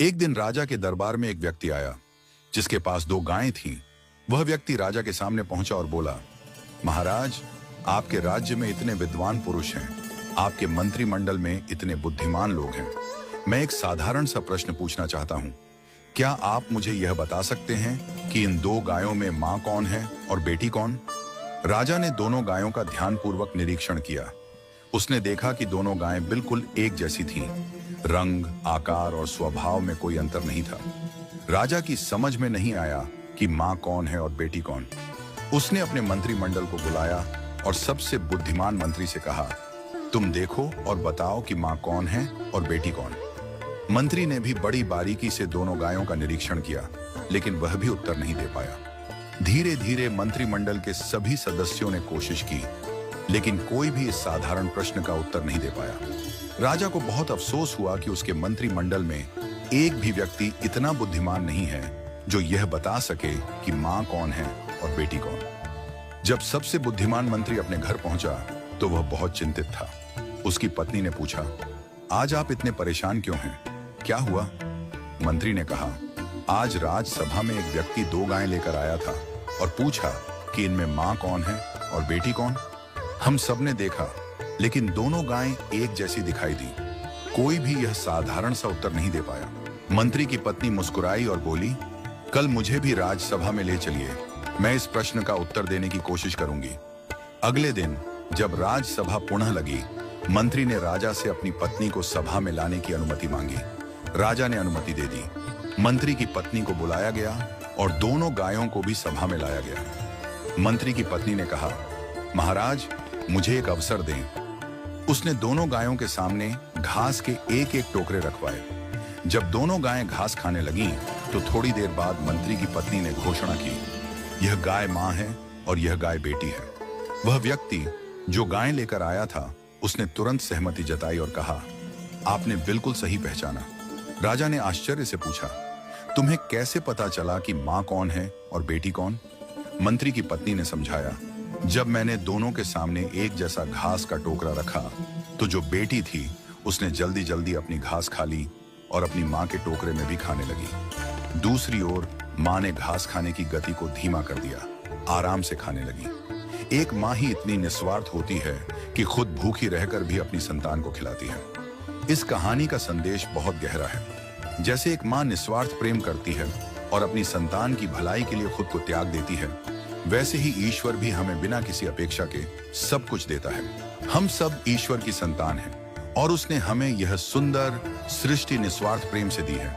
एक दिन राजा के दरबार में एक व्यक्ति आया जिसके पास दो गायें थीं। वह व्यक्ति राजा के सामने पहुंचा और बोला, महाराज, आपके राज्य में इतने विद्वान पुरुष हैं, आपके मंत्रिमंडल में इतने बुद्धिमान लोग हैं। मैं एक साधारण सा प्रश्न पूछना चाहता हूं। क्या आप मुझे यह बता सकते हैं कि इन दो गायों में मां कौन है और बेटी कौन? राजा ने दोनों गायों का ध्यानपूर्वक निरीक्षण किया। उसने देखा कि दोनों गायें बिल्कुल एक जैसी थीं। रंग, आकार और स्वभाव में कोई अंतर नहीं था। राजा की समझ में नहीं आया कि मां कौन है और बेटी कौन। उसने अपने मंत्रिमंडल को बुलाया और सबसे बुद्धिमान मंत्री से कहा, तुम देखो और बताओ कि मां कौन है और बेटी कौन। मंत्री ने भी बड़ी बारीकी से दोनों गायों का निरीक्षण किया, लेकिन वह भी उत्तर नहीं दे पाया। धीरे धीरे मंत्रिमंडल के सभी सदस्यों ने कोशिश की, लेकिन कोई भी इस साधारण प्रश्न का उत्तर नहीं दे पाया। राजा को बहुत अफसोस हुआ कि उसके मंत्रिमंडल में एक भी व्यक्ति इतना बुद्धिमान नहीं है जो यह बता सके कि मां कौन है और बेटी कौन। जब सबसे बुद्धिमान मंत्री अपने घर पहुंचा तो वह बहुत चिंतित था। उसकी पत्नी ने पूछा, आज आप इतने परेशान क्यों हैं? क्या हुआ? मंत्री ने कहा, आज राजसभा में एक व्यक्ति दो गायें लेकर आया था और पूछा कि इनमें मां कौन है और बेटी कौन। हम सबने देखा, लेकिन दोनों गायें एक जैसी दिखाई दी। कोई भी यह साधारण सा उत्तर नहीं दे पाया। मंत्री की पत्नी मुस्कुराई और बोली, कल मुझे भी राजसभा में ले चलिए, मैं इस प्रश्न का उत्तर देने की कोशिश करूंगी। अगले दिन जब राजसभा पुनः लगी, मंत्री ने राजा से अपनी पत्नी को सभा में लाने की अनुमति मांगी। राजा ने अनुमति दे दी। मंत्री की पत्नी को बुलाया गया और दोनों गायों को भी सभा में लाया गया। मंत्री की पत्नी ने कहा, महाराज, मुझे एक अवसर दें। उसने दोनों गायों के सामने घास के एक एक टोकरे रखवाए। जब दोनों गायें घास खाने लगीं, तो थोड़ी देर बाद मंत्री की पत्नी ने घोषणा की, यह गाय मां है और यह गाय बेटी है। वह व्यक्ति जो गायें लेकर आया था, उसने तुरंत सहमति जताई और कहा, आपने बिल्कुल सही पहचाना। राजा ने आश्चर्य से पूछा, तुम्हें कैसे पता चला कि मां कौन है और बेटी कौन? मंत्री की पत्नी ने समझाया, जब मैंने दोनों के सामने एक जैसा घास का टोकरा रखा, तो जो बेटी थी उसने जल्दी जल्दी अपनी घास खा ली और अपनी मां के टोकरे में भी खाने लगी। दूसरी ओर मां ने घास खाने की गति को धीमा कर दिया, आराम से खाने लगी। एक मां ही इतनी निस्वार्थ होती है कि खुद भूखी रहकर भी अपनी संतान को खिलाती है। इस कहानी का संदेश बहुत गहरा है। जैसे एक मां निस्वार्थ प्रेम करती है और अपनी संतान की भलाई के लिए खुद को त्याग देती है, वैसे ही ईश्वर भी हमें बिना किसी अपेक्षा के सब कुछ देता है। हम सब ईश्वर की संतान हैं और उसने हमें यह सुंदर सृष्टि निस्वार्थ प्रेम से दी है।